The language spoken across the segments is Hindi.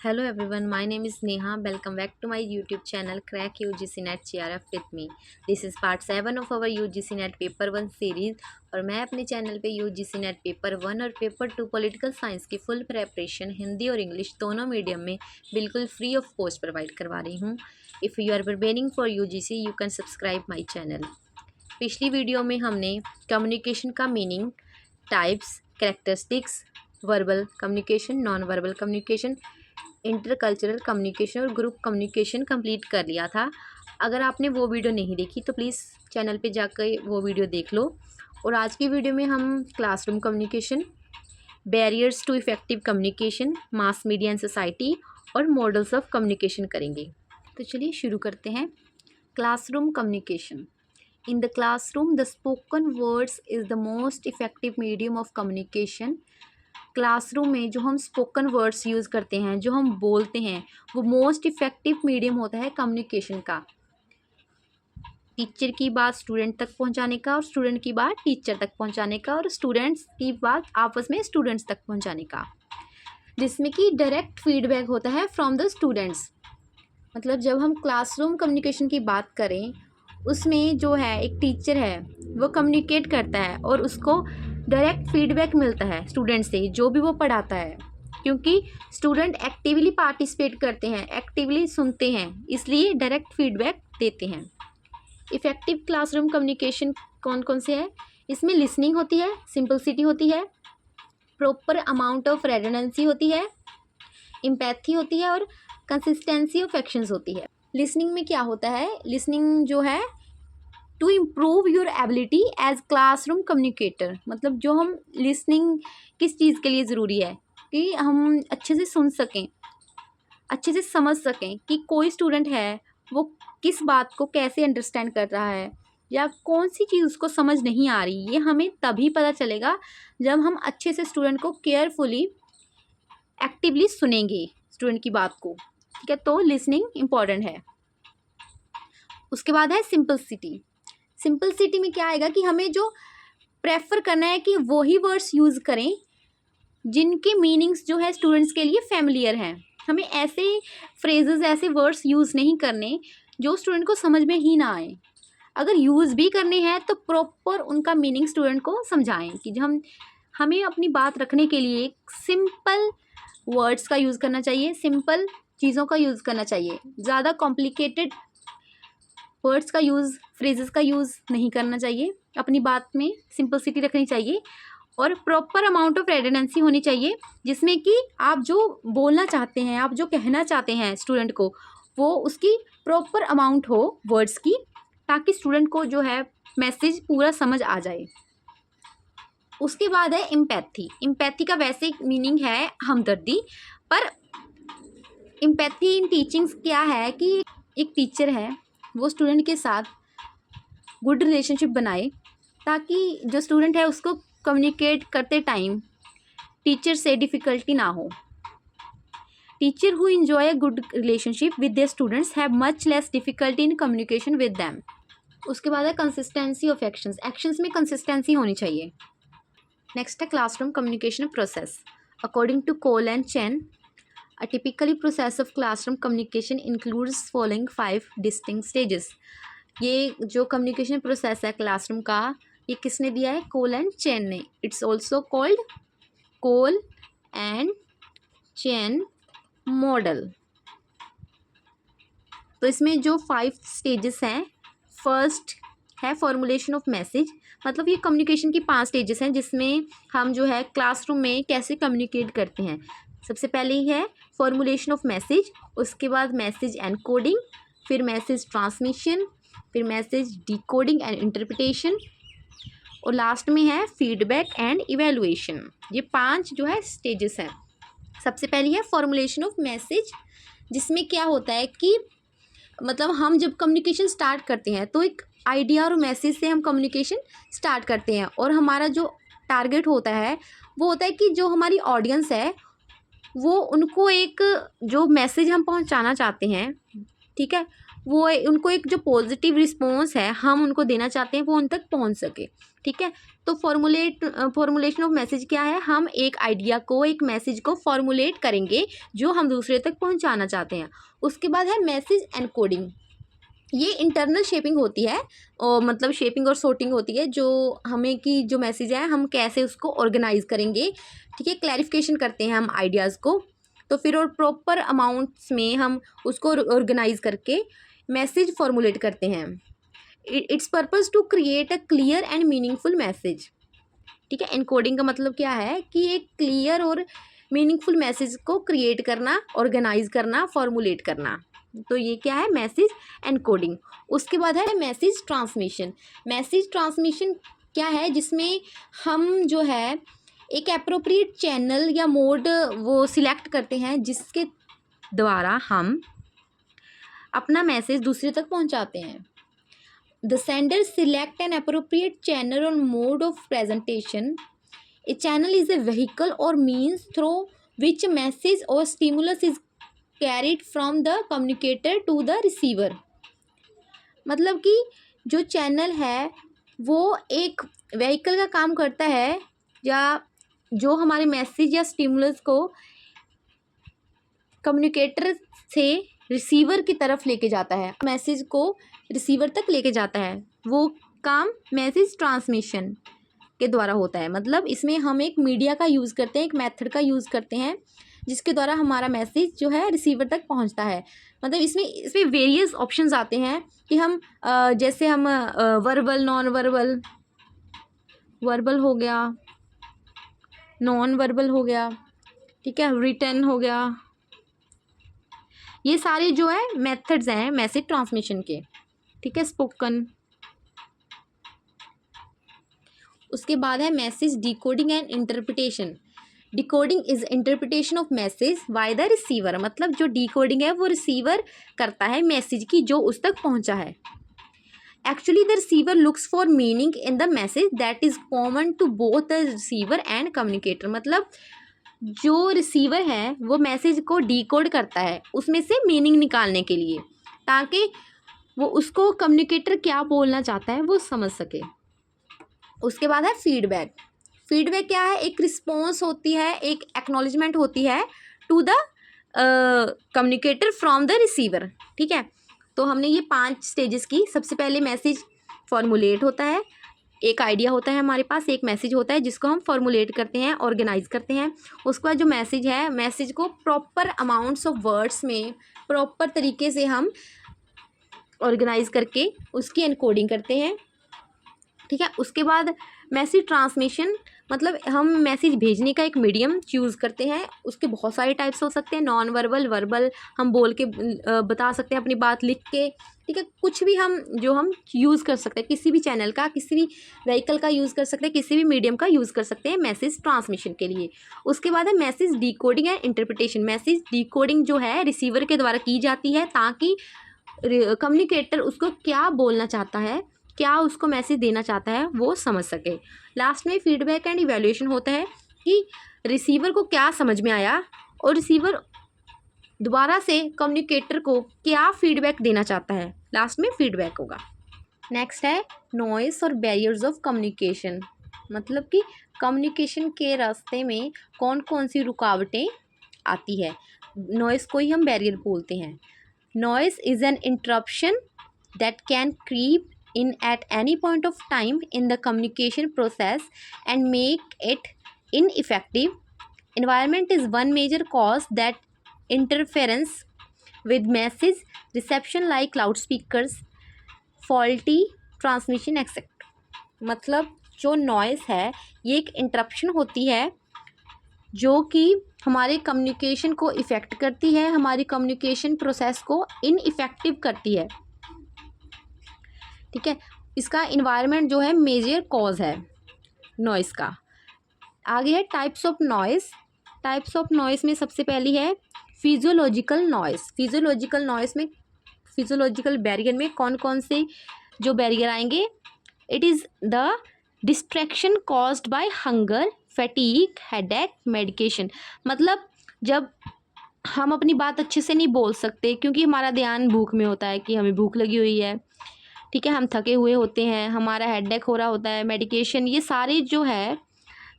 Hello everyone, my name is Neha. Welcome back to my YouTube channel Crack UGC Net CRF with me. This is part 7 of our UGC Net paper 1 series और मैं अपने चैनल पे UGC Net पेपर 1 और पेपर 2 पॉलिटिकल साइंस की फुल प्रेपरेशन हिंदी और इंग्लिश दोनों मीडियम में बिल्कुल फ्री ऑफ कॉस्ट प्रोवाइड करवा रही हूँ. If you are preparing for UGC you can subscribe my channel. पिछली वीडियो में हमने कम्युनिकेशन का meaning, types, characteristics, verbal communication, non verbal communication, intercultural communication और ग्रुप कम्युनिकेशन कंप्लीट कर लिया था. अगर आपने वो वीडियो नहीं देखी तो प्लीज़ चैनल पे जाकर वो वीडियो देख लो. और आज की वीडियो में हम classroom communication, barriers to effective communication, mass media and society और मॉडल्स ऑफ कम्युनिकेशन करेंगे. तो चलिए शुरू करते हैं. Classroom communication. In the classroom the spoken words is the most effective medium of communication. Classroom में जो हम स्पोकन वर्ड्स यूज़ करते हैं, जो हम बोलते हैं, वो मोस्ट इफ़ेक्टिव मीडियम होता है कम्युनिकेशन का. टीचर की बात स्टूडेंट तक पहुंचाने का और स्टूडेंट की बात टीचर तक पहुंचाने का और स्टूडेंट्स की बात आपस में स्टूडेंट्स तक पहुंचाने का, जिसमें कि डायरेक्ट फीडबैक होता है फ्रॉम द स्टूडेंट्स. मतलब जब हम क्लासरूम कम्युनिकेशन की बात करें, उसमें जो है एक टीचर है वो कम्युनिकेट करता है और उसको डायरेक्ट फीडबैक मिलता है स्टूडेंट से जो भी वो पढ़ाता है, क्योंकि स्टूडेंट एक्टिवली पार्टिसिपेट करते हैं, एक्टिवली सुनते हैं, इसलिए डायरेक्ट फीडबैक देते हैं. इफ़ेक्टिव क्लासरूम कम्युनिकेशन कौन कौन से है? इसमें लिसनिंग होती है, सिंपलिसिटी होती है, प्रॉपर अमाउंट ऑफ रेडंडेंसी होती है, एम्पैथी होती है और कंसिस्टेंसी ऑफ एक्शंस होती है. लिसनिंग में क्या होता है? लिसनिंग जो है to improve your ability as classroom communicator. मतलब जो हम लिसनिंग किस चीज़ के लिए ज़रूरी है कि हम अच्छे से सुन सकें, अच्छे से समझ सकें कि कोई स्टूडेंट है वो किस बात को कैसे अंडरस्टैंड कर रहा है या कौन सी चीज़ उसको समझ नहीं आ रही. ये हमें तभी पता चलेगा जब हम अच्छे से स्टूडेंट को केयरफुली, एक्टिवली सुनेंगे स्टूडेंट की बात को. ठीक है, तो लिसनिंग इम्पॉर्टेंट है. उसके बाद है सिंपलिसिटी. सिंपलिसिटी में क्या आएगा कि हमें जो प्रेफर करना है कि वही वर्ड्स यूज़ करें जिनके मीनिंग्स जो है स्टूडेंट्स के लिए फेमिलियर हैं. हमें ऐसे फ्रेजेस, ऐसे वर्ड्स यूज़ नहीं करने जो स्टूडेंट को समझ में ही ना आए. अगर यूज़ भी करने हैं तो प्रॉपर उनका मीनिंग स्टूडेंट को समझाएं कि जो हमें अपनी बात रखने के लिए सिंपल वर्ड्स का यूज़ करना चाहिए, सिंपल चीज़ों का यूज़ करना चाहिए. ज़्यादा कॉम्प्लिकेटेड वर्ड्स का यूज़, फ्रेजेस का यूज़ नहीं करना चाहिए. अपनी बात में सिंपलिसिटी रखनी चाहिए और प्रॉपर अमाउंट ऑफ रेडंडेंसी होनी चाहिए, जिसमें कि आप जो बोलना चाहते हैं, आप जो कहना चाहते हैं स्टूडेंट को, वो उसकी प्रॉपर अमाउंट हो वर्ड्स की, ताकि स्टूडेंट को जो है मैसेज पूरा समझ आ जाए. उसके बाद है एम्पैथी. एम्पैथी का वैसे मीनिंग है हमदर्दी, पर एम्पैथी इन टीचिंग्स क्या है कि एक टीचर है वो स्टूडेंट के साथ गुड रिलेशनशिप बनाए, ताकि जो स्टूडेंट है उसको कम्युनिकेट करते टाइम टीचर से डिफ़िकल्टी ना हो. Teacher who enjoy a good relationship with their students have much less difficulty in communication with them. उसके बाद है कंसिस्टेंसी ऑफ एक्शंस. एक्शंस में कंसिस्टेंसी होनी चाहिए. नेक्स्ट है classroom communication process. According to Cole and Chen, a typically process of classroom communication includes following 5 distinct stages. ये जो कम्युनिकेशन प्रोसेस है क्लासरूम का, ये किसने दिया है? कोल एंड चेन ने. It's also called Cole and Chen model. तो इसमें जो 5 स्टेजेस हैं, फर्स्ट है फॉर्मुलेशन ऑफ मैसेज. मतलब ये कम्युनिकेशन की 5 स्टेजेस हैं जिसमें हम जो है क्लासरूम में कैसे कम्युनिकेट करते हैं. सबसे पहले ही है फॉर्मुलेशन ऑफ मैसेज, उसके बाद मैसेज एनकोडिंग, फिर मैसेज ट्रांसमिशन, फिर मैसेज डिकोडिंग एंड इंटरप्रिटेशन, और लास्ट में है फीडबैक एंड इवैल्यूएशन. ये 5 जो है स्टेजेस हैं. सबसे पहले है फॉर्मुलेशन ऑफ मैसेज, जिसमें क्या होता है कि मतलब हम जब कम्युनिकेशन स्टार्ट करते हैं तो एक आइडिया और मैसेज से हम कम्युनिकेशन स्टार्ट करते हैं, और हमारा जो टारगेट होता है वो होता है कि जो हमारी ऑडियंस है वो उनको एक जो मैसेज हम पहुंचाना चाहते हैं ठीक है, वो उनको एक जो पॉजिटिव रिस्पॉन्स है हम उनको देना चाहते हैं वो उन तक पहुंच सके। ठीक है, तो फॉर्मुलेशन ऑफ मैसेज क्या है, हम एक आइडिया को, एक मैसेज को फॉर्मुलेट करेंगे जो हम दूसरे तक पहुंचाना चाहते हैं। उसके बाद है मैसेज एनकोडिंग। ये इंटरनल शेपिंग होती है, और मतलब शेपिंग और सॉर्टिंग होती है, जो हमें कि जो मैसेज है हम कैसे उसको ऑर्गेनाइज करेंगे। ठीक है, क्लैरिफिकेशन करते हैं हम आइडियाज़ को, तो फिर और प्रॉपर अमाउंट्स में हम उसको ऑर्गेनाइज करके मैसेज फॉर्मुलेट करते हैं। Its purpose to create a clear and meaningful message. ठीक है, एनकोडिंग का मतलब क्या है कि एक क्लियर और मीनिंगफुल मैसेज को क्रिएट करना, ऑर्गेनाइज करना, फॉर्मुलेट करना, तो ये क्या है, मैसेज एनकोडिंग। उसके बाद है मैसेज ट्रांसमिशन। मैसेज ट्रांसमिशन क्या है, जिसमें हम जो है एक एप्रोप्रिएट चैनल या मोड वो सिलेक्ट करते हैं जिसके द्वारा हम अपना मैसेज दूसरे तक पहुंचाते हैं। The sender select an appropriate channel और mode of presentation. A channel is a vehicle और मीन्स थ्रू विच मैसेज और stimulus is carried from the communicator to the receiver. मतलब कि जो चैनल है वो एक व्हीकल का काम करता है, या जो हमारे मैसेज या स्टिमुलस को कम्युनिकेटर से रिसीवर की तरफ लेके जाता है, मैसेज को रिसीवर तक लेके जाता है, वो काम मैसेज ट्रांसमिशन के द्वारा होता है। मतलब इसमें हम एक मीडिया का यूज़ करते हैं, एक मेथड का यूज़ करते हैं जिसके द्वारा हमारा मैसेज जो है रिसीवर तक पहुंचता है। मतलब इसमें वेरियस ऑप्शंस आते हैं कि हम जैसे हम वर्बल, नॉन वर्बल, वर्बल हो गया, नॉन वर्बल हो गया, ठीक है, रिटन हो गया, ये सारे जो है मेथड्स हैं मैसेज ट्रांसमिशन के। ठीक है, स्पोकन। उसके बाद है message decoding and interpretation. Decoding is interpretation of message by the receiver. मतलब जो डिकोडिंग है वो रिसीवर करता है मैसेज की जो उस तक पहुंचा है। Actually the receiver looks for meaning in the message that is common to both the receiver and communicator. मतलब जो रिसीवर है वो मैसेज को डिकोड करता है उसमें से मीनिंग निकालने के लिए, ताकि वो उसको कम्युनिकेटर क्या बोलना चाहता है वो समझ सके। उसके बाद है फीडबैक। फीडबैक क्या है, एक रिस्पॉन्स होती है, एक एक्नॉलेजमेंट होती है to the communicator from the receiver. ठीक है, तो हमने ये 5 स्टेजेस की। सबसे पहले मैसेज फॉर्मुलेट होता है, एक आइडिया होता है हमारे पास, एक मैसेज होता है जिसको हम फॉर्मुलेट करते हैं, ऑर्गेनाइज करते हैं। उसके बाद जो मैसेज है, मैसेज को प्रॉपर अमाउंट्स ऑफ वर्ड्स में प्रॉपर तरीके से हम ऑर्गेनाइज करके उसकी एनकोडिंग करते हैं। ठीक है, उसके बाद मैसेज ट्रांसमिशन, मतलब हम मैसेज भेजने का एक मीडियम चूज़ करते हैं। उसके बहुत सारे टाइप्स हो सकते हैं, नॉन वर्बल, वर्बल, हम बोल के बता सकते हैं अपनी बात लिख के। ठीक है, कुछ भी हम यूज़ कर सकते हैं, किसी भी चैनल का, किसी भी व्हीकल का यूज़ कर सकते हैं, किसी भी मीडियम का यूज़ कर सकते हैं मैसेज ट्रांसमिशन के लिए। उसके बाद है message decoding and interpretation. Message decoding जो है रिसीवर के द्वारा की जाती है ताकि कम्युनिकेटर उसको क्या बोलना चाहता है, क्या उसको मैसेज देना चाहता है वो समझ सके। लास्ट में फीडबैक एंड इवैल्यूएशन होता है कि रिसीवर को क्या समझ में आया और रिसीवर दोबारा से कम्युनिकेटर को क्या फीडबैक देना चाहता है, लास्ट में फीडबैक होगा। नेक्स्ट है नॉइस और बैरियर्स ऑफ कम्युनिकेशन। मतलब कि कम्युनिकेशन के रास्ते में कौन कौन सी रुकावटें आती है, नॉइस को ही हम बैरियर बोलते हैं। Noise is an interruption that can creep in at any point of time in the communication process and make it ineffective. Environment is one major cause that interference with message reception like loudspeakers, faulty transmission etc. मतलब जो नॉइस है ये एक इंटरप्शन होती है जो कि हमारे कम्युनिकेशन को इफ़ेक्ट करती है, हमारी कम्युनिकेशन प्रोसेस को इनइफेक्टिव करती है। ठीक है, इसका इन्वायरमेंट जो है मेजर कॉज है नॉइस का। आगे है types of noise. Types of noise में सबसे पहली है फिजियोलॉजिकल नॉइस। फिजियोलॉजिकल नॉइस में, फिजियोलॉजिकल बैरियर में कौन कौन से जो बैरियर आएंगे, it is the distraction caused by hunger, fatigue, headache, medication. मतलब जब हम अपनी बात अच्छे से नहीं बोल सकते क्योंकि हमारा ध्यान भूख में होता है कि हमें भूख लगी हुई है, ठीक है, हम थके हुए होते हैं, हमारा हेडेक हो रहा होता है, मेडिकेशन, ये सारे जो है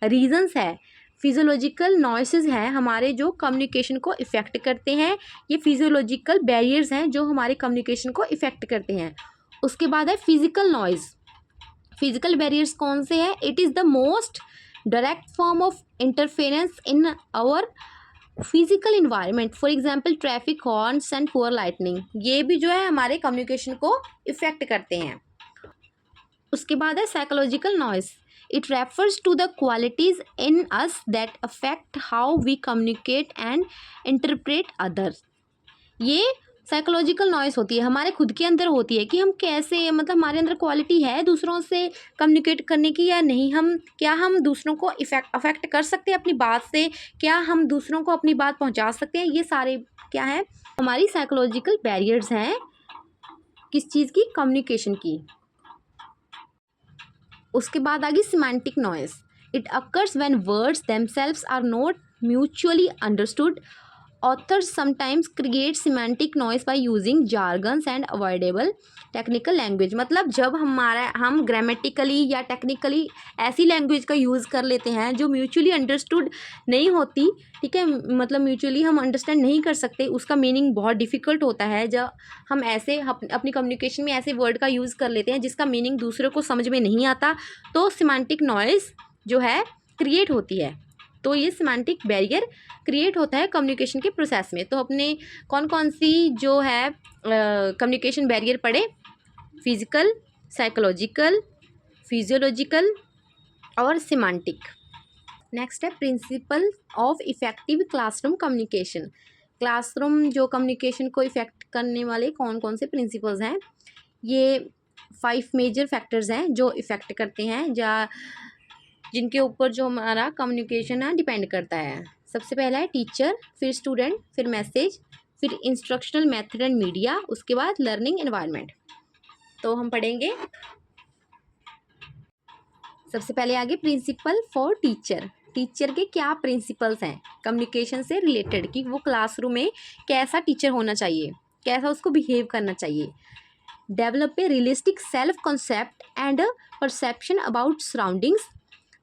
रीजंस है, फिजियोलॉजिकल नॉइसेस हैं हमारे जो कम्युनिकेशन को इफ़ेक्ट करते हैं। ये फिजियोलॉजिकल बैरियर्स हैं जो हमारे कम्युनिकेशन को इफ़ेक्ट करते हैं। उसके बाद है फिजिकल नॉइज़। फिजिकल बैरियर्स कौन से हैं? It is the most direct form of interference in our physical environment, for example traffic horns and poor lightning, ये भी जो है हमारे कम्युनिकेशन को इफ़ेक्ट करते हैं। उसके बाद है psychological noise. It refers to the qualities in us that affect how we communicate and interpret others. ये साइकोलॉजिकल नॉइस होती है, हमारे खुद के अंदर होती है कि हम कैसे, मतलब हमारे अंदर क्वालिटी है दूसरों से कम्युनिकेट करने की या नहीं, क्या हम दूसरों को अफेक्ट कर सकते हैं अपनी बात से, क्या हम दूसरों को अपनी बात पहुंचा सकते हैं। ये सारे क्या है, हमारी साइकोलॉजिकल बैरियर्स हैं किस चीज़ की, कम्युनिकेशन की। उसके बाद आ गई semantic noise. It occurs when words themselves are not mutually understood. Authors sometimes create semantic noise by using jargons and avoidable technical language. मतलब जब हम ग्रामेटिकली या टेक्निकली ऐसी लैंग्वेज का यूज़ कर लेते हैं जो म्यूचुअली अंडरस्टूड नहीं होती, ठीक है, मतलब म्यूचुअली हम अंडरस्टैंड नहीं कर सकते, उसका मीनिंग बहुत डिफ़िकल्ट होता है। जब हम ऐसे अपनी कम्युनिकेशन में ऐसे वर्ड का यूज़ कर लेते हैं जिसका मीनिंग दूसरे को समझ में नहीं आता, तो सिमेंटिक नॉइस जो है क्रिएट होती है। तो ये सिमेंटिक बैरियर क्रिएट होता है कम्युनिकेशन के प्रोसेस में। तो अपने कौन कौन सी जो है कम्युनिकेशन बैरियर पढ़े? फिजिकल, साइकोलॉजिकल, फिजियोलॉजिकल और सिमेंटिक। नेक्स्ट है principle of effective classroom communication. Classroom जो कम्युनिकेशन को इफ़ेक्ट करने वाले कौन कौन से प्रिंसिपल्स हैं? ये 5 मेजर फैक्टर्स हैं जो इफ़ेक्ट करते हैं, जिनके ऊपर जो हमारा कम्युनिकेशन है डिपेंड करता है। सबसे पहला है टीचर, फिर स्टूडेंट, फिर मैसेज, फिर इंस्ट्रक्शनल मेथड एंड मीडिया, उसके बाद लर्निंग एनवायरनमेंट। तो हम पढ़ेंगे। सबसे पहले आगे प्रिंसिपल फॉर टीचर। टीचर के क्या प्रिंसिपल्स हैं कम्युनिकेशन से रिलेटेड, कि वो क्लासरूम में कैसा टीचर होना चाहिए, कैसा उसको बिहेव करना चाहिए। Develop a realistic self concept and perception about surroundings.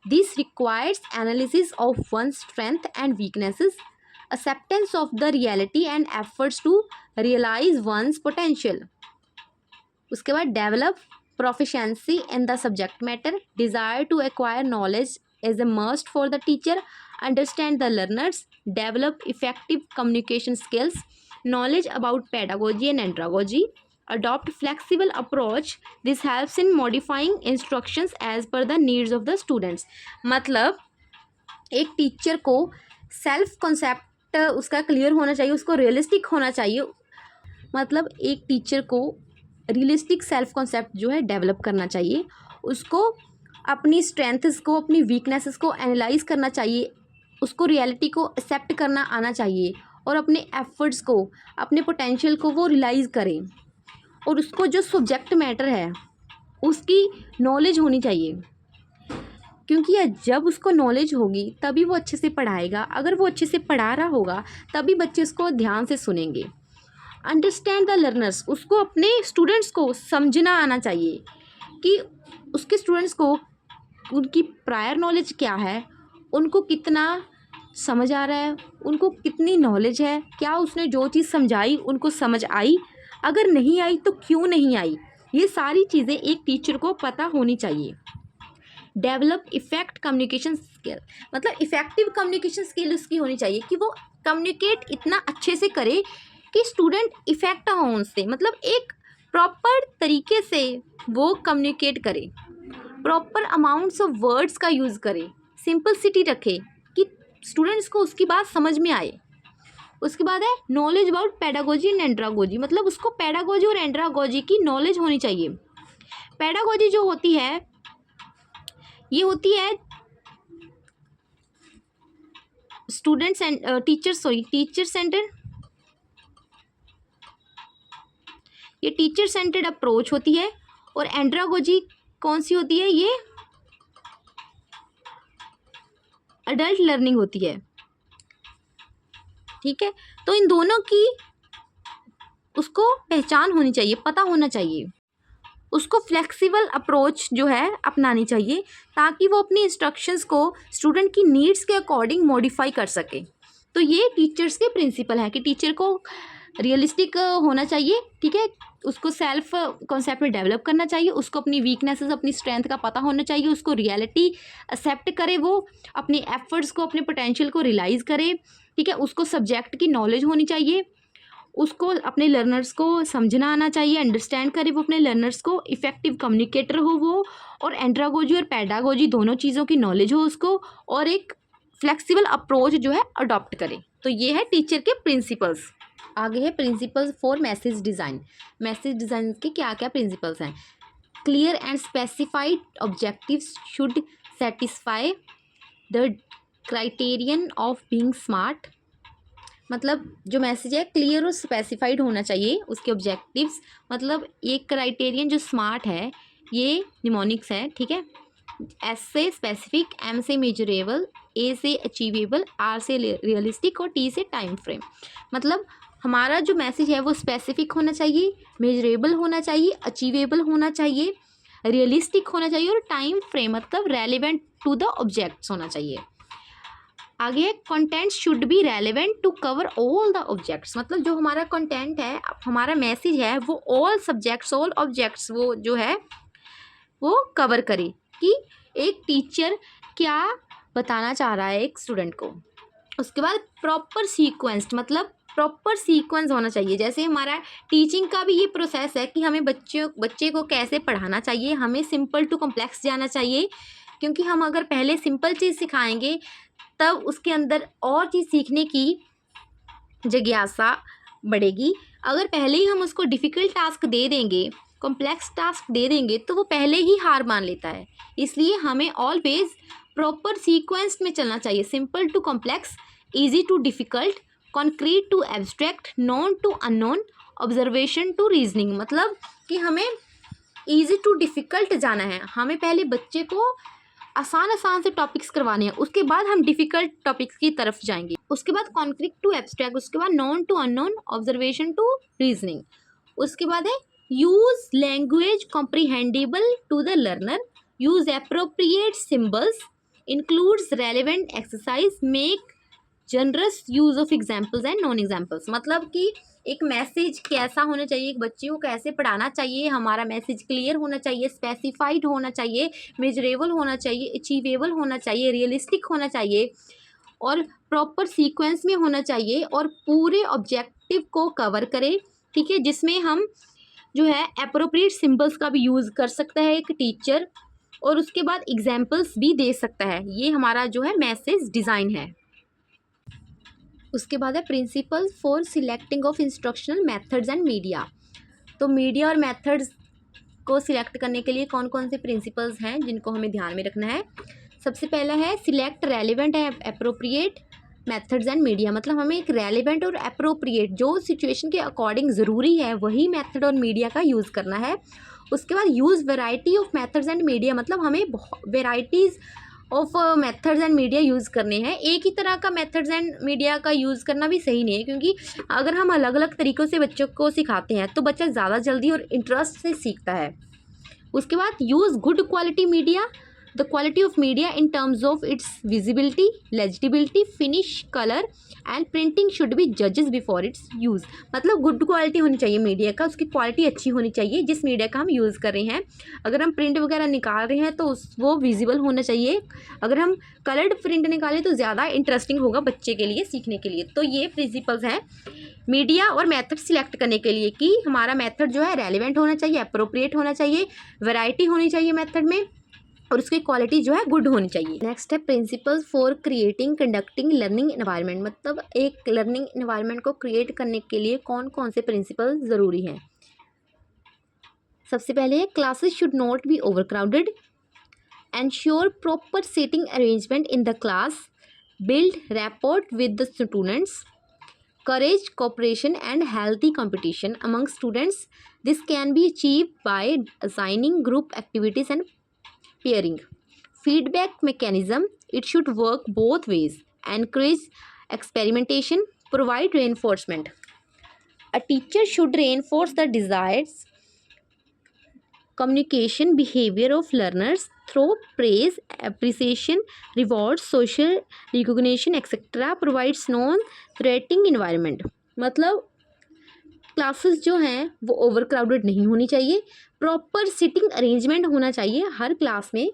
This requires analysis of one's strength and weaknesses, acceptance of the reality and efforts to realize one's potential. उसके बाद develop proficiency in the subject matter, desire to acquire knowledge is a must for the teacher, understand the learners, develop effective communication skills, knowledge about pedagogy and andragogy, adopt flexible approach, this helps in modifying instructions as per the needs of the students। मतलब एक टीचर को सेल्फ कॉन्सेप्ट उसका क्लियर होना चाहिए, उसको रियलिस्टिक होना चाहिए। मतलब एक टीचर को रियलिस्टिक सेल्फ कॉन्सेप्ट जो है डेवलप करना चाहिए, उसको अपनी स्ट्रेंथ्स को, अपनी वीकनेसेस को एनालाइज करना चाहिए, उसको रियलिटी को एक्सेप्ट करना आना चाहिए और अपने एफर्ट्स को, अपने पोटेंशियल को वो रियलाइज़ करें। और उसको जो सब्जेक्ट मैटर है उसकी नॉलेज होनी चाहिए, क्योंकि जब उसको नॉलेज होगी तभी वो अच्छे से पढ़ाएगा। अगर वो अच्छे से पढ़ा रहा होगा तभी बच्चे उसको ध्यान से सुनेंगे। अंडरस्टैंड द लर्नर्स, उसको अपने स्टूडेंट्स को समझना आना चाहिए कि उसके स्टूडेंट्स को उनकी प्रायर नॉलेज क्या है, उनको कितना समझ आ रहा है, उनको कितनी नॉलेज है, क्या उसने जो चीज़ समझाई उनको समझ आई, अगर नहीं आई तो क्यों नहीं आई, ये सारी चीज़ें एक टीचर को पता होनी चाहिए। डेवलप इफेक्ट कम्युनिकेशन स्किल, मतलब इफ़ेक्टिव कम्युनिकेशन स्किल उसकी होनी चाहिए कि वो कम्युनिकेट इतना अच्छे से करे कि स्टूडेंट इफ़ेक्ट हो उनसे, मतलब एक प्रॉपर तरीके से वो कम्युनिकेट करे, प्रॉपर अमाउंट्स ऑफ वर्ड्स का यूज़ करे, सिंपलिसिटी रखे कि स्टूडेंट्स को उसकी बात समझ में आए। उसके बाद है knowledge about pedagogy and andragogy, मतलब उसको पेडागोजी और एंड्रागोजी की नॉलेज होनी चाहिए। पेडागोजी जो होती है ये होती है स्टूडेंट्स एंड टीचर सेंटर, ये टीचर सेंटर्ड अप्रोच होती है। और एंड्रागोजी कौन सी होती है? ये अडल्ट लर्निंग होती है, ठीक है। तो इन दोनों की उसको पहचान होनी चाहिए, पता होना चाहिए। उसको फ्लेक्सिबल अप्रोच जो है अपनानी चाहिए ताकि वो अपनी इंस्ट्रक्शंस को स्टूडेंट की नीड्स के अकॉर्डिंग मॉडिफाई कर सके। तो ये टीचर्स के प्रिंसिपल है कि टीचर को रियलिस्टिक होना चाहिए, ठीक है, उसको सेल्फ कॉन्सेप्ट में डेवलप करना चाहिए, उसको अपनी वीकनेसेस अपनी स्ट्रेंथ का पता होना चाहिए, उसको रियलिटी एक्सेप्ट करे, वो अपनी एफर्ट्स को अपने पोटेंशियल को रियलाइज़ करे, ठीक है, उसको सब्जेक्ट की नॉलेज होनी चाहिए, उसको अपने लर्नर्स को समझना आना चाहिए, अंडरस्टैंड करे वो अपने लर्नर्स को, इफ़ेक्टिव कम्युनिकेटर हो वो, और एंड्रागोजी और पैडागोजी दोनों चीज़ों की नॉलेज हो उसको, और एक फ्लेक्सिबल अप्रोच जो है अडॉप्ट करे। तो ये है टीचर के प्रिंसिपल्स। आगे है principles for message design. Message design के क्या क्या प्रिंसिपल्स हैं? Clear and specified objectives should satisfy the criterion of being smart. मतलब जो मैसेज है क्लियर और स्पेसिफाइड होना चाहिए, उसके ऑब्जेक्टिव्स, मतलब ये क्राइटेरियन जो स्मार्ट है ये निमोनिक्स है, ठीक है। एस से स्पेसिफिक, एम से मेजरेबल, ए से अचीवेबल, आर से रियलिस्टिक और टी से टाइम फ्रेम। मतलब हमारा जो मैसेज है वो स्पेसिफिक होना चाहिए, मेजरेबल होना चाहिए, अचीवेबल होना चाहिए, रियलिस्टिक होना चाहिए और टाइम फ्रेम मतलब रेलिवेंट टू द ऑब्जेक्ट्स होना चाहिए। आगे content should be relevant to cover all the objects. मतलब जो हमारा कंटेंट है, हमारा मैसेज है, वो ऑल सब्जेक्ट्स ऑल ऑब्जेक्ट्स वो जो है वो कवर करे कि एक टीचर क्या बताना चाह रहा है एक स्टूडेंट को। उसके बाद प्रॉपर सीक्वेंस्ड, मतलब प्रॉपर सीक्वेंस होना चाहिए। जैसे हमारा टीचिंग का भी ये प्रोसेस है कि हमें बच्चे को कैसे पढ़ाना चाहिए, हमें सिंपल टू कॉम्प्लेक्स जाना चाहिए, क्योंकि हम अगर पहले सिंपल चीज़ सिखाएंगे तब उसके अंदर और चीज़ सीखने की जिज्ञासा बढ़ेगी। अगर पहले ही हम उसको डिफ़िकल्ट टास्क दे देंगे, कॉम्प्लेक्स टास्क दे देंगे, तो वो पहले ही हार मान लेता है। इसलिए हमें ऑलवेज प्रॉपर सीक्वेंस में चलना चाहिए, simple to complex, easy to difficult, concrete to abstract, known to unknown, observation to reasoning. मतलब कि हमें इजी टू डिफ़िकल्ट जाना है, हमें पहले बच्चे को आसान से टॉपिक्स करवाने हैं, उसके बाद हम डिफ़िकल्ट टॉपिक्स की तरफ जाएंगे। उसके बाद कॉन्क्रीट टू एब्स्ट्रैक्ट, उसके बाद known to unknown, observation to reasoning. उसके बाद है use language comprehendible to the learner, use appropriate symbols, includes relevant exercise, make generous use of examples and non examples. मतलब कि एक मैसेज कैसा होना चाहिए, एक बच्चे को कैसे पढ़ाना चाहिए, हमारा मैसेज क्लियर होना चाहिए, स्पेसिफाइड होना चाहिए, मेजरेबल होना चाहिए, अचीवेबल होना चाहिए, रियलिस्टिक होना चाहिए और प्रॉपर सीक्वेंस में होना चाहिए और पूरे ऑब्जेक्टिव को कवर करे, ठीक है, जिसमें हम जो है एप्रोप्रिएट सिंबल्स का भी यूज़ कर सकता है एक टीचर, और उसके बाद एग्जाम्पल्स भी दे सकता है। ये हमारा जो है मैसेज डिज़ाइन है। उसके बाद है principle for selecting of instructional methods and media. तो मीडिया और मेथड्स को सिलेक्ट करने के लिए कौन कौन से प्रिंसिपल्स हैं जिनको हमें ध्यान में रखना है। सबसे पहला है select relevant and appropriate methods and media. मतलब हमें एक रेलिवेंट और एप्रोप्रिएट जो सिचुएशन के अकॉर्डिंग ज़रूरी है वही मेथड और मीडिया का यूज़ करना है। उसके बाद use variety of methods and media. मतलब हमें varieties of methods and media use करने हैं। एक ही तरह का मेथड्स एंड मीडिया का यूज़ करना भी सही नहीं है, क्योंकि अगर हम अलग अलग तरीक़ों से बच्चों को सिखाते हैं तो बच्चा ज़्यादा जल्दी और इंटरेस्ट से सीखता है। उसके बाद use good quality media, the quality of media in terms of its visibility, legibility, finish, colour and printing should be जजेस बिफोर इट्स यूज़। मतलब गुड क्वालिटी होनी चाहिए मीडिया का, उसकी क्वालिटी अच्छी होनी चाहिए जिस मीडिया का हम यूज़ कर रहे हैं। अगर हम प्रिंट वगैरह निकाल रहे हैं तो वो विजिबल होना चाहिए। अगर हम कलर्ड प्रिंट निकालें तो ज़्यादा इंटरेस्टिंग होगा बच्चे के लिए सीखने के लिए। तो ये प्रिंसिपल्स हैं मीडिया और मेथड सिलेक्ट करने के लिए कि हमारा मेथड जो है रेलिवेंट होना चाहिए, अप्रोप्रिएट होना चाहिए, वैरायटी होनी चाहिए मेथड में और उसकी क्वालिटी जो है गुड होनी चाहिए। नेक्स्ट है principles for creating conducting learning environment. मतलब एक लर्निंग एनवायरनमेंट को क्रिएट करने के लिए कौन कौन से प्रिंसिपल ज़रूरी हैं। सबसे पहले है classes should not be overcrowded, ensure proper seating arrangement in the class, build rapport with the students, courage, cooperation and healthy competition among students. This can be achieved by assigning group activities and pairing. Feedback mechanism, it should work both ways. Encourage experimentation, Provide reinforcement. A teacher should reinforce the desires communication behavior of learners through praise, appreciation, rewards, social recognition etc. provides non-threatening environment. मतलब क्लासेस जो हैं वो ओवर क्राउडेड नहीं होनी चाहिए, प्रॉपर सिटिंग अरेंजमेंट होना चाहिए, हर क्लास में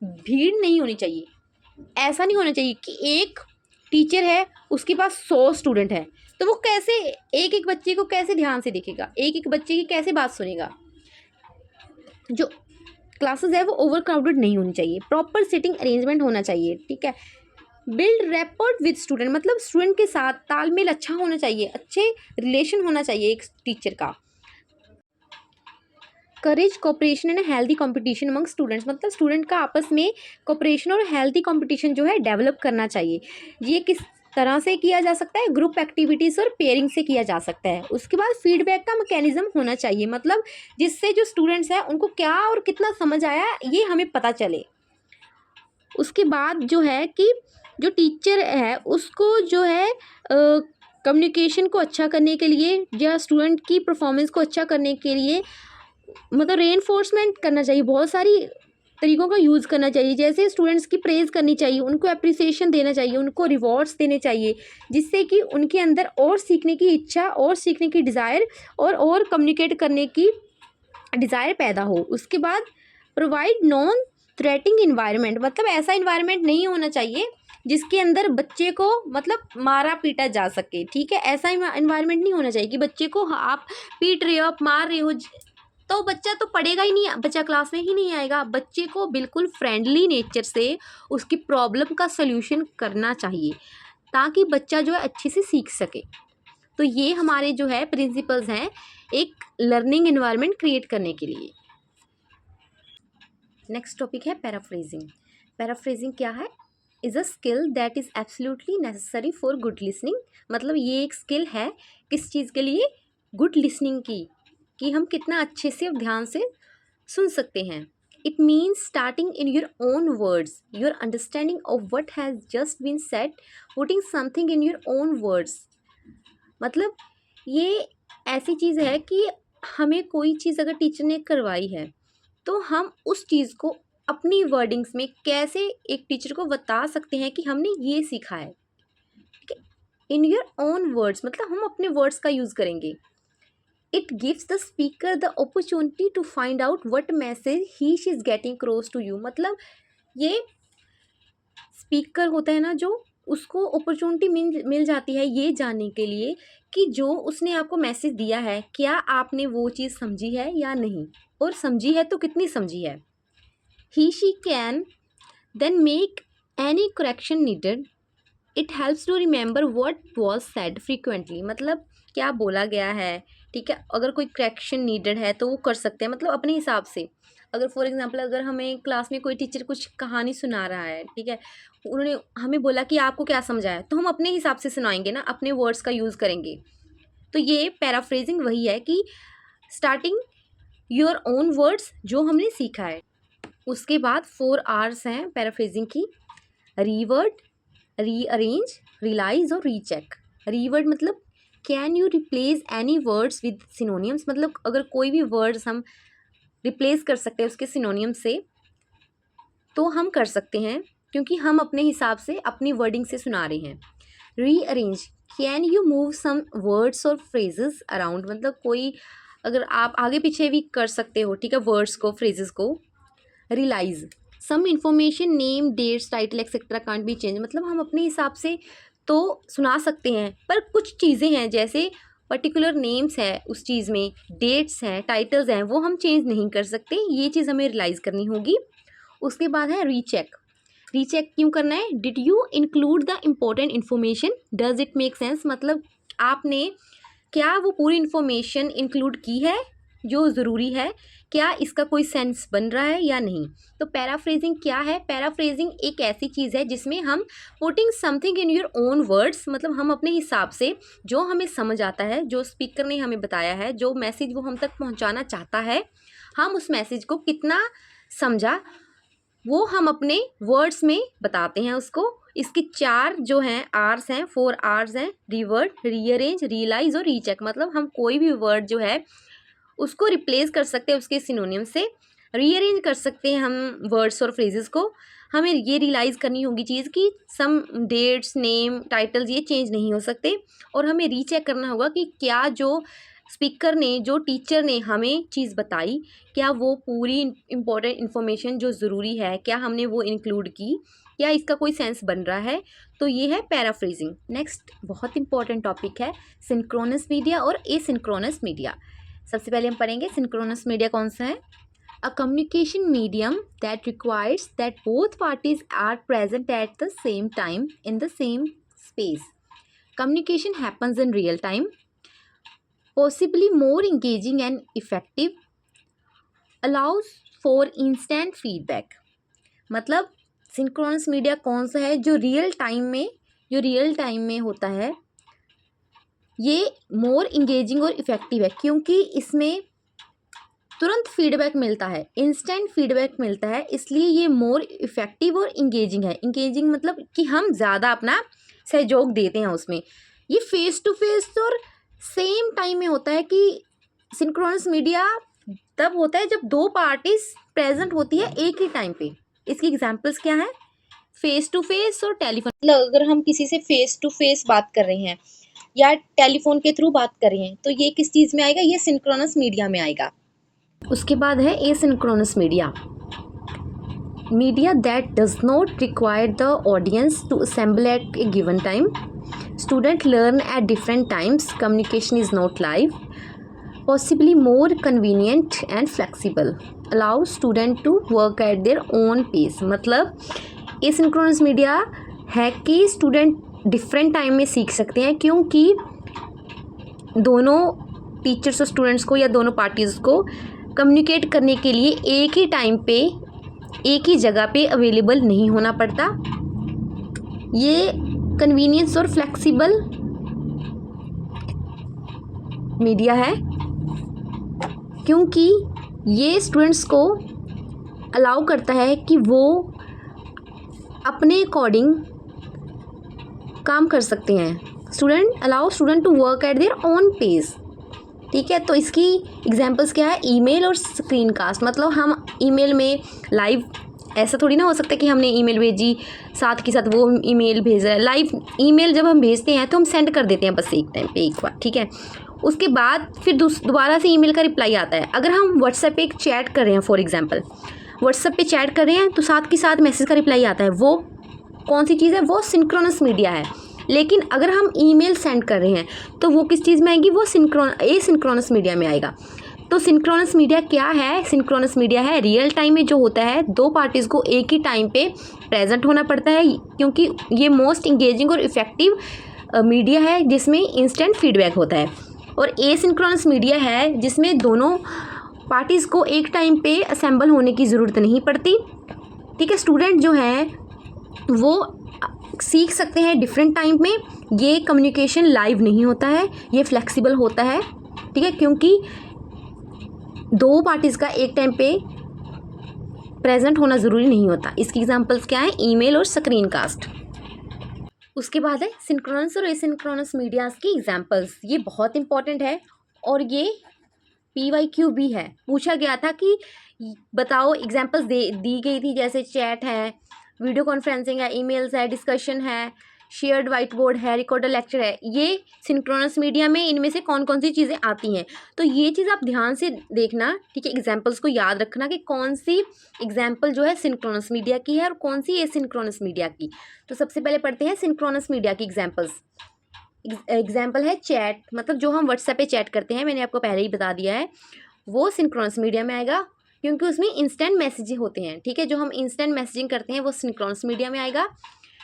भीड़ नहीं होनी चाहिए। ऐसा नहीं होना चाहिए कि एक टीचर है उसके पास 100 स्टूडेंट है तो वो कैसे एक एक बच्चे को कैसे ध्यान से देखेगा, एक एक बच्चे की कैसे बात सुनेगा। जो क्लासेस है वो ओवर क्राउडेड नहीं होनी चाहिए, प्रॉपर सिटिंग अरेंजमेंट होना चाहिए, ठीक है। बिल्ड रैपोर्ट विद स्टूडेंट, मतलब स्टूडेंट के साथ तालमेल अच्छा होना चाहिए, अच्छे रिलेशन होना चाहिए एक टीचर का। Encourage cooperation and healthy competition among students, मतलब स्टूडेंट का आपस में कोऑपरेशन और हेल्दी कंपटीशन जो है डेवलप करना चाहिए। ये किस तरह से किया जा सकता है, ग्रुप एक्टिविटीज़ और पेयरिंग से किया जा सकता है। उसके बाद फीडबैक का मैकेनिज्म होना चाहिए, मतलब जिससे जो स्टूडेंट्स हैं उनको क्या और कितना समझ आया ये हमें पता चले। उसके बाद जो है कि जो टीचर है उसको जो है कम्युनिकेशन को अच्छा करने के लिए या स्टूडेंट की परफॉर्मेंस को अच्छा करने के लिए मतलब रेनफोर्समेंट करना चाहिए, बहुत सारी तरीक़ों का यूज़ करना चाहिए। जैसे स्टूडेंट्स की प्रेज़ करनी चाहिए, उनको अप्रिसिएशन देना चाहिए, उनको रिवॉर्ड्स देने चाहिए, जिससे कि उनके अंदर और सीखने की इच्छा और सीखने की डिज़ायर और कम्युनिकेट करने की डिज़ायर पैदा हो। उसके बाद प्रोवाइड नॉन थ्रेटिंग इन्वायरमेंट, मतलब ऐसा इन्वायरमेंट नहीं होना चाहिए जिसके अंदर बच्चे को मतलब मारा पीटा जा सके, ठीक है। ऐसा इन्वायरमेंट नहीं होना चाहिए कि बच्चे को आप पीट रहे हो, आप मार रहे हो, तो बच्चा तो पढ़ेगा ही नहीं, बच्चा क्लास में ही नहीं आएगा। बच्चे को बिल्कुल फ्रेंडली नेचर से उसकी प्रॉब्लम का सल्यूशन करना चाहिए ताकि बच्चा जो है अच्छे से सीख सके। तो ये हमारे जो है प्रिंसिपल्स हैं एक लर्निंग एनवायरनमेंट क्रिएट करने के लिए। नेक्स्ट टॉपिक है पैराफ्रेजिंग। पैराफ्रेजिंग क्या है? Is a skill that is absolutely necessary for good listening, मतलब ये एक स्किल है किस चीज़ के लिए? गुड लिसनिंग की, कि हम कितना अच्छे से और ध्यान से सुन सकते हैं। It means starting in your own words, your understanding of what has just been said, putting something in your own words. मतलब ये ऐसी चीज़ है कि हमें कोई चीज़ अगर टीचर ने करवाई है तो हम उस चीज़ को अपनी वर्डिंग्स में कैसे एक टीचर को बता सकते हैं कि हमने ये सीखा है, ठीक है। इन योर ओन वर्ड्स मतलब हम अपने वर्ड्स का यूज़ करेंगे। It gives the speaker the opportunity to find out what message he she is getting cross to you, मतलब ये स्पीकर होता है ना जो, उसको अपॉर्चुनिटी मिल जाती है ये जानने के लिए कि जो उसने आपको मैसेज दिया है क्या आपने वो चीज़ समझी है या नहीं, और समझी है तो कितनी समझी है। He she can then make any correction needed. It helps to remember what was said frequently, मतलब क्या बोला गया है, ठीक है। अगर कोई करेक्शन नीडेड है तो वो कर सकते हैं, मतलब अपने हिसाब से। अगर फॉर एग्जांपल अगर हमें क्लास में कोई टीचर कुछ कहानी सुना रहा है, ठीक है, उन्होंने हमें बोला कि आपको क्या समझा है, तो हम अपने हिसाब से सुनाएंगे ना, अपने वर्ड्स का यूज़ करेंगे। तो ये पैराफ्रेजिंग वही है कि स्टार्टिंग योर ओन वर्ड्स जो हमने सीखा है। उसके बाद 4 R's हैं पैराफ्रेजिंग की: रीवर्ड, रीअरेंज, रियलाइज और रीचेक। रीवर्ड मतलब can you replace any words with synonyms, मतलब अगर कोई भी वर्ड्स हम रिप्लेस कर सकते हैं उसके सिनोनियम से तो हम कर सकते हैं, क्योंकि हम अपने हिसाब से अपनी वर्डिंग से सुना रहे हैं। Rearrange, can you move some words और फ्रेजेस अराउंड, मतलब कोई अगर आप आगे पीछे भी कर सकते हो, ठीक है, वर्ड्स को फ्रेजेस को। Realise, some information name dates title etcetera can't be change, मतलब हम अपने हिसाब से तो सुना सकते हैं पर कुछ चीज़ें हैं जैसे पर्टिकुलर नेम्स है उस चीज़ में, डेट्स हैं, टाइटल्स हैं, वो हम चेंज नहीं कर सकते, ये चीज़ हमें रियलाइज़ करनी होगी। उसके बाद है रीचेक। रीचेक क्यों करना है? Did you include the important information, does it make sense, मतलब आपने क्या वो पूरी इन्फॉर्मेशन इंक्लूड की है जो ज़रूरी है, क्या इसका कोई सेंस बन रहा है या नहीं। तो पैराफ्रेजिंग क्या है? पैराफ्रेजिंग एक ऐसी चीज़ है जिसमें हम putting something in your own words, मतलब हम अपने हिसाब से जो हमें समझ आता है, जो स्पीकर ने हमें बताया है, जो मैसेज वो हम तक पहुंचाना चाहता है, हम उस मैसेज को कितना समझा वो हम अपने वर्ड्स में बताते हैं उसको, इसके 4 जो हैं आर्स हैं, 4 आर्स हैं, रिवर्ट, रीअरेंज, रियलाइज और रीचेक। मतलब हम कोई भी वर्ड जो है उसको रिप्लेस कर सकते हैं उसके सिनोनिम से, रीअरेंज कर सकते हैं हम वर्ड्स और फ्रेजेस को। हमें ये रियलाइज़ करनी होगी चीज़ की सम डेट्स, नेम, टाइटल्स ये चेंज नहीं हो सकते। और हमें रीचेक करना होगा कि क्या जो स्पीकर ने, जो टीचर ने हमें चीज़ बताई, क्या वो पूरी इम्पोर्टेंट इन्फॉर्मेशन जो ज़रूरी है क्या हमने वो इंक्लूड की, क्या इसका कोई सेंस बन रहा है। तो ये है पैराफ्रेजिंग। नेक्स्ट बहुत इंपॉर्टेंट टॉपिक है सिंक्रोनस मीडिया और एसिंक्रोनस मीडिया। सबसे पहले हम पढ़ेंगे सिंक्रोनस मीडिया कौन सा है। A communication medium that requires that both parties are present at the same time in the same space. Communication happens in real time, possibly more engaging and effective, allows for instant feedback. मतलब सिंक्रोनस मीडिया कौन सा है जो रियल टाइम में होता है, ये मोर इंगेजिंग और इफ़ेक्टिव है क्योंकि इसमें तुरंत फीडबैक मिलता है, इंस्टेंट फीडबैक मिलता है, इसलिए ये मोर इफ़ेक्टिव और इंगेजिंग है। इंगेजिंग मतलब कि हम ज़्यादा अपना सहयोग देते हैं उसमें। ये फेस टू फेस और सेम टाइम में होता है कि सिंक्रोनस मीडिया तब होता है जब 2 पार्टीज प्रेजेंट होती है एक ही टाइम पे। इसकी एग्जांपल्स क्या हैं, फेस टू फेस और टेलीफोन। मतलब अगर हम किसी से फेस टू फेस बात कर रहे हैं या टेलीफोन के थ्रू बात कर रहे हैं तो ये किस चीज़ में आएगा, ये सिंक्रोनस मीडिया में आएगा। उसके बाद है asynchronous media, media that does not require the audience to assemble at a given time, student learn at different times, communication is not live, possibly more convenient and flexible, allow student to work at their own pace। मतलब एसिंक्रोनस मीडिया है कि स्टूडेंट डिफरेंट टाइम में सीख सकते हैं क्योंकि दोनों टीचर्स और स्टूडेंट्स को या दोनों पार्टीज़ को कम्युनिकेट करने के लिए एक ही टाइम पे एक ही जगह पे अवेलेबल नहीं होना पड़ता। ये कन्वीनियंस और फ्लेक्सिबल मीडिया है क्योंकि ये स्टूडेंट्स को अलाउ करता है कि वो अपने अकॉर्डिंग काम कर सकते हैं। Student to work at their own pace. ठीक है, तो इसकी एग्जांपल्स क्या है, ईमेल और स्क्रीन कास्ट। मतलब हम ईमेल में लाइव, ऐसा थोड़ी ना हो सकता कि हमने ईमेल भेजी साथ के साथ वो ईमेल भेज रहा है। लाइव ईमेल जब हम भेजते हैं तो हम सेंड कर देते हैं बस एक टाइम पे एक बार, ठीक है। उसके बाद फिर दोबारा से ईमेल का रिप्लाई आता है। अगर हम व्हाट्सएप पे एक चैट कर रहे हैं, फॉर एग्जांपल व्हाट्सएप पे चैट कर रहे हैं तो साथ के साथ मैसेज का रिप्लाई आता है, वो कौन सी चीज़ है, वो सिंक्रोनस मीडिया है। लेकिन अगर हम ईमेल सेंड कर रहे हैं तो वो किस चीज़ में आएगी, वो एसिंक्रोनस मीडिया में आएगा। तो सिंक्रोनस मीडिया क्या है, सिंक्रोनस मीडिया है रियल टाइम में जो होता है 2 पार्टीज़ को एक ही टाइम पे प्रेजेंट होना पड़ता है क्योंकि ये मोस्ट इंगेजिंग और इफ़ेक्टिव मीडिया है जिसमें इंस्टेंट फीडबैक होता है। और एसिंक्रोनस मीडिया है जिसमें दोनों पार्टीज़ को एक टाइम पे असेंबल होने की ज़रूरत नहीं पड़ती। ठीक है, स्टूडेंट जो है वो सीख सकते हैं डिफरेंट टाइम में। ये कम्युनिकेशन लाइव नहीं होता है, ये फ्लेक्सिबल होता है। ठीक है, क्योंकि 2 पार्टीज़ का एक टाइम पे प्रेजेंट होना ज़रूरी नहीं होता। इसकी एग्जांपल्स क्या हैं, ईमेल और स्क्रीन कास्ट। उसके बाद है सिंक्रोनस और एसिंक्रोनस मीडियाज़ की एग्जांपल्स। ये बहुत इंपॉर्टेंट है और ये PYQ भी है। पूछा गया था कि बताओ, एग्जांपल्स दी गई थी जैसे चैट है, वीडियो कॉन्फ्रेंसिंग है, ईमेल्स है, डिस्कशन है, शेयर्ड वाइट बोर्ड है, रिकॉर्डर लेक्चर है। ये सिंक्रोनस मीडिया में इनमें से कौन कौन सी चीज़ें आती हैं, तो ये चीज़ आप ध्यान से देखना। ठीक है, एग्जांपल्स को याद रखना कि कौन सी एग्जांपल जो है सिंक्रोनस मीडिया की है और कौन सी एसिंक्रोनस मीडिया की। तो सबसे पहले पढ़ते हैं सिंक्रोनस मीडिया की एग्जांपल्स। एग्जांपल है चैट, मतलब जो हम व्हाट्सएप पे चैट करते हैं, मैंने आपको पहले ही बता दिया है, वो सिंक्रोनस मीडिया में आएगा क्योंकि उसमें इंस्टेंट मैसेज होते हैं। ठीक है, जो हम इंस्टेंट मैसेजिंग करते हैं वो सिंक्रोनस मीडिया में आएगा।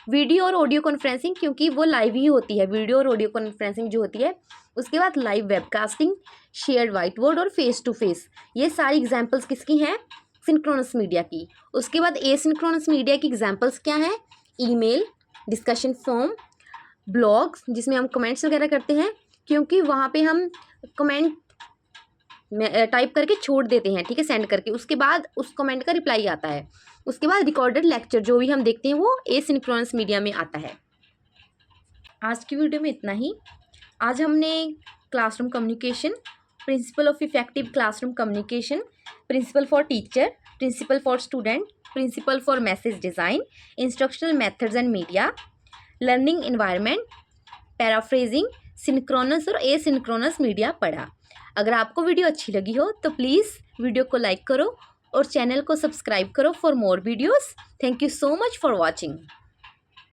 वीडियो और ऑडियो कॉन्फ्रेंसिंग क्योंकि वो लाइव ही होती है, वीडियो और ऑडियो कॉन्फ्रेंसिंग जो होती है। उसके बाद live webcasting, shared white board और फेस टू फेस। ये सारी एग्जांपल्स किसकी हैं, सिंक्रोनस मीडिया की। उसके बाद एसिंक्रोनस मीडिया की एग्जांपल्स क्या हैं, ईमेल, डिस्कशन फोरम, ब्लॉग्स जिसमें हम कमेंट्स वगैरह करते हैं क्योंकि वहाँ पे हम कमेंट टाइप करके छोड़ देते हैं, ठीक है, सेंड करके, उसके बाद उस कमेंट का रिप्लाई आता है। उसके बाद रिकॉर्डेड लेक्चर जो भी हम देखते हैं वो एसिंक्रोनस मीडिया में आता है। आज की वीडियो में इतना ही। आज हमने classroom communication, principle of effective classroom communication, principle for teacher, principle for student, principle for message design, instructional methods and media, learning environment, paraphrasing, synchronous और एसिंक्रोनस मीडिया पढ़ा। अगर आपको वीडियो अच्छी लगी हो तो प्लीज़ वीडियो को लाइक करो और चैनल को सब्सक्राइब करो for more videos. Thank you so much for watching.